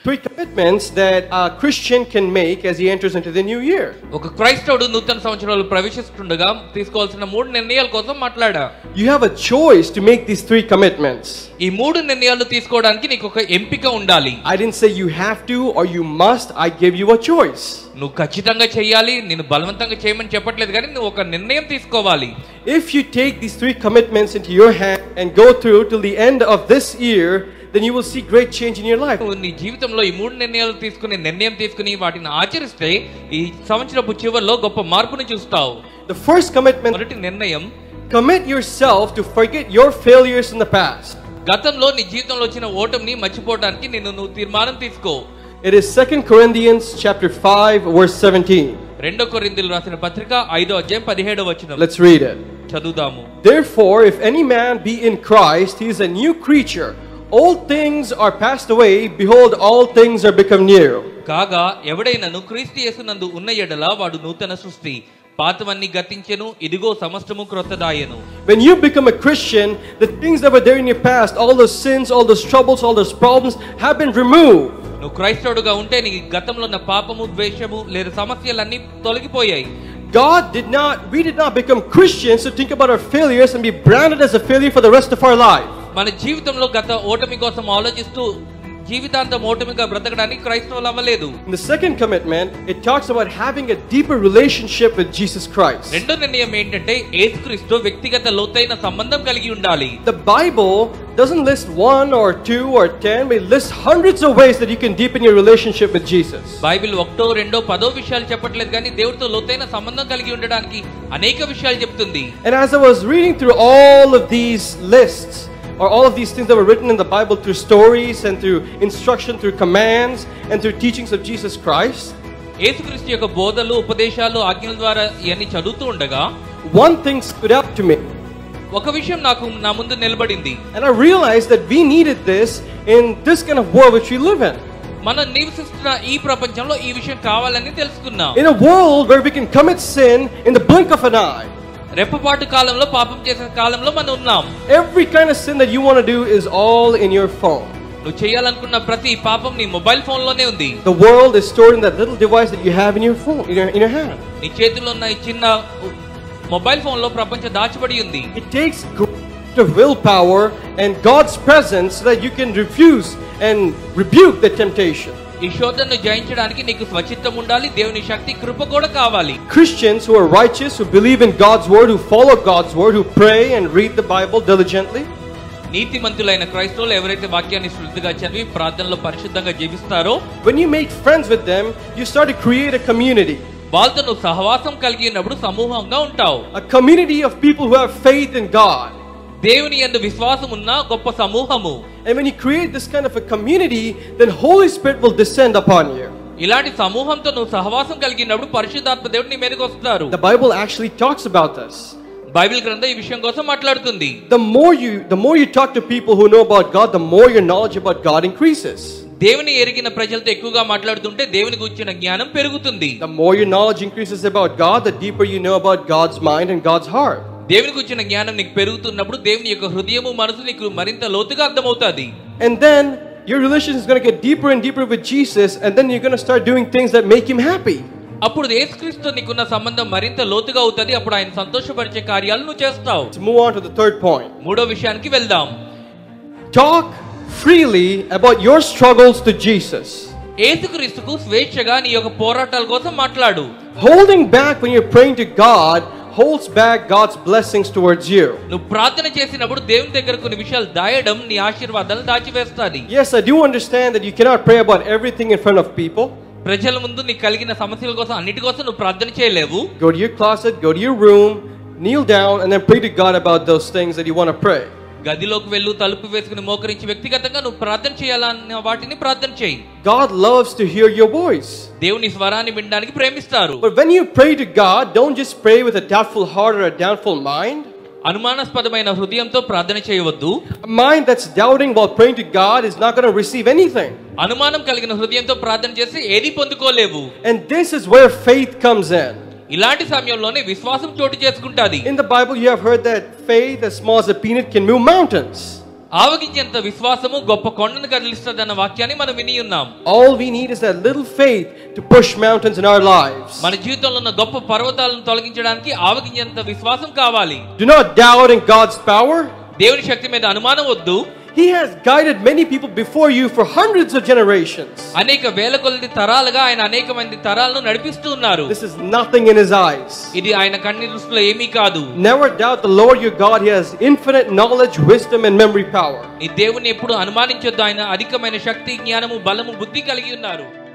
3 commitments that a Christian can make as he enters into the new year. ఒక క్రైస్తవుడు నూతన సంవత్సరంలో ప్రవేశిస్తుండగా తీసుకోవాల్సిన 3 నిర్ణయాల కోసం మాట్లాడా. You have a choice to make these 3 commitments. ఈ 3 నిర్ణయాలు తీసుకోవడానికి నీకు ఒక ఎంపిక ఉండాలి. I didn't say you have to or you must. I give you a choice. నువ్వు ఖచ్చితంగా చేయాలి, నేను బలవంతంగా చేయమని చెప్పట్లేదు, కానీ నువ్వు ఒక నిర్ణయం తీసుకోవాలి. If you take these 3 commitments into your hand and go through till the end of this year, then you will see great change in your life. నీ జీవితంలో ఈ 3 నిర్ణయాలు తీసుకుని వాటిని ఆచరిస్తే ఈ సంవత్సరపు చివరిలో గొప్ప మార్పును చూస్తావు. The first commitment, మొదటి నిర్ణయం, commit yourself to forget your failures in the past. గతంలో నీ జీవితంలో వచ్చిన ఓటమిని మర్చిపోవడానికి నువ్వు తీర్మానం తీసుకో. It is 2 Corinthians chapter 5 verse 17. 2 కొరింథీయులకు రాసిన పత్రిక 5వ అధ్యాయం 17వ వచనం. Let's read it. చదువుదాము. Therefore, if any man be in Christ, he is a new creature. Old things are passed away, behold, all things are become new. కాగా ఎవడైనను క్రీస్తు యేసునందు ఉన్న యెడల వాడు నూతన సృష్టి, పాతవన్నీ గతించెను, ఇదిగో సమస్తము క్రొత్తదాయెను. When you become a Christian, the things that were there in your past, all those sins, all those troubles, all those problems have been removed. నువ్వు క్రైస్తవుడుగా ఉంటే నీ గతంలో ఉన్న పాపము, ద్వేషము లేదా సమస్యలన్నీ తొలగిపోయాయి. We did not become Christians to think about our failures and be branded as a failure for the rest of our life. మన జీవితంలో గత ఓటమి కోసం ఆలోచిస్తూ జీవితాంతం ఓటమిగా బ్రతకడానికి క్రైస్తవులు అవ్వలేదు. In the second commitment, it talks about having a deeper relationship with Jesus Christ. రెండో నిర్ణయం ఏంటంటే యేసుక్రీస్తు వ్యక్తిగత లోతైన సంబంధం కలిగి ఉండాలి. The Bible doesn't list 1 or 2 or 10, but it lists hundreds of ways that you can deepen your relationship with Jesus. Bible 1, 2, 10 విషయాలు చెప్పట్లేదు, కానీ దేవుడితో లోతైన సంబంధం కలిగి ఉండడానికి అనేక విషయాలు చెప్తుంది. And as I was reading through all of these lists, or all of these things that were written in the Bible through stories and through instruction, through commands and through teachings of Jesus Christ, యేసుక్రీస్తు యొక్క బోధలు, ఉపదేశాలు, ఆజ్ఞల ద్వారా ఇవన్నీ చదువుతూ ఉండగా one thing stood out to me. ఒక విషయం నా ముందు నిలబడింది. And I realized that we needed this in this kind of world which we live in. మనం నివసిస్తున్న ఈ ప్రపంచంలో ఈ విషయం కావాలని తెలుసుకున్నాం. In a world where we can commit sin in the blink of an eye. రెప్పపాటు కాలంలో పాపం చేసే కాలంలో మనం ఉన్నాం. Every kind of sin that you want to do is all in your phone. నువ్వు చేయాలనుకున్న ప్రతి పాపం నీ మొబైల్ ఫోన్ లోనే ఉంది. The world is stored in that little device that you have in your phone, in your hand. నీ చేతిలో ఉన్న ఈ చిన్న మొబైల్ ఫోన్ లో ప్రపంచం దాచబడి ఉంది. It takes great willpower and God's presence so that you can refuse and rebuke the temptation. ఈ శోధనను జయించడానికి నీకు స్వచిత్తం ఉండాలి, దేవుని శక్తి కృప కూడా కావాలి. Christians who are righteous, who believe in God's word, who follow God's word, who pray and read the Bible diligently. నీతిమంతులైన క్రైస్తవులు ఎవరైతే వాక్యాన్ని శ్రద్ధగా చదివి ప్రార్థనలో పరిశుద్ధంగా జీవిస్తారో, when you make friends with them, you start to create a community. వాళ్ళతో నువ్వు సహవాసం కలిగి ఉన్నప్పుడు సమూహంగా ఉంటావు. A community of people who have faith in God. దేవుని యందు విశ్వాసం ఉన్న గొప్ప సమూహము. And when you create this kind of a community, then Holy Spirit will descend upon you. ఇలాంటి సమూహంతో నువ్వు సహవాసం కలిగినప్పుడు పరిశుద్ధాత్మ దేవుడు నీ మీదకి వస్తారు. The Bible actually talks about this. Bible గ్రంథం ఈ విషయం కోసం మాట్లాడుతుంది. The more you talk to people who know about God, the more your knowledge about God increases. దేవుని ఎరిగిన ప్రజలతో ఎక్కువగా మాట్లాడుతుంటే దేవుని గురించిన జ్ఞానం పెరుగుతుంది. The more your knowledge increases about God, the deeper you know about God's mind and God's heart. దేవుని గురించిన జ్ఞానం నీకు పెరుగుతున్నప్పుడు దేవుని యొక్క హృదయము, మనసు నీకు మరింత లోతుగా అర్థమవుతాది. And then your relationship is going to get deeper and deeper with Jesus, and then you're going to start doing things that make him happy. అప్పుడు యేసుక్రీస్తుతో నీకున్న సంబంధం మరింత లోతుగా అవుతది. అప్పుడు ఆయన సంతోషపరిచే కార్యాలు నువ్వు చేస్తావు. Let's move on to the third point. మూడో విషయానికి వెళ్దాం. Talk freely about your struggles to Jesus. యేసుక్రీస్తుకు స్వేచ్ఛగా నీ యొక్క పోరాటాల కోసం మాట్లాడు. Holding back when you're praying to God holds back God's blessings towards you. నువ్వు ప్రార్థన చేసినప్పుడు దేవుని దగ్గర కొన్ని విషయాలు దాయడం నీ ఆశీర్వాదాలను దాచివేస్తాది. Yes, I do understand that you cannot pray about everything in front of people. ప్రజల ముందు నీకు కలిగిన సమస్యల కోసం అన్నిటి కోసం నువ్వు ప్రార్థన చేయలేవు. Go to your closet, go to your room, kneel down and then pray to God about those things that you want to pray. గదిలోకి వెళ్ళు, తలుపు వేసుకుని మోకరించి వ్యక్తిగతంగా నువ్వు ప్రార్థన చేయాలన్న వాటిని ప్రార్థన చేయి. God loves to hear your voice. దేవుని స్వరాన్ని వినడానికి ప్రేమిస్తారు. But when you pray to God, don't just pray with a doubtful heart or a doubtful mind. అనుమానాస్పదమైన హృదయంతో ప్రార్థన చేయవద్దు. A mind that's doubting while praying to God is not going to receive anything. అనుమానం కలిగిన హృదయంతో ప్రార్థన చేసి ఏది పొందుకోలేవు. And this is where faith comes in. ఇలాంటి సమయంలోనే విశ్వాసం చోటు చేసుకుంటాది. In the Bible you have heard that faith as small as a peanut can move mountains. ఆవగించేంత విశ్వాసము గొప్ప కొండను కదిలిస్తదన్న వాక్యాన్ని మనం విని ఉన్నాం. All we need is that little faith to push mountains in our lives. మన జీవితంలో ఉన్న గొప్ప పర్వతాలను తొలగించడానికి ఆవగించేంత విశ్వాసం కావాలి. Do not doubt in God's power. దేవుని శక్తి మీద అనుమానం వద్దు. He has guided many people before you for hundreds of generations. అనేక వేల కొలది తరాలుగా ఆయన అనేక మంది తరాలను నడిపిస్తూ ఉన్నారు. This is nothing in his eyes. ఇది ఆయన కన్ని దృష్టిలో ఏమీ కాదు. Never doubt the Lord your God. He has infinite knowledge, wisdom and memory power. నీ దేవుని ఎప్పుడు అనుమానించొద్దు. ఆయన అధికమైన శక్తి, జ్ఞానము, బలము, బుద్ధి కలిగి ఉన్నారు.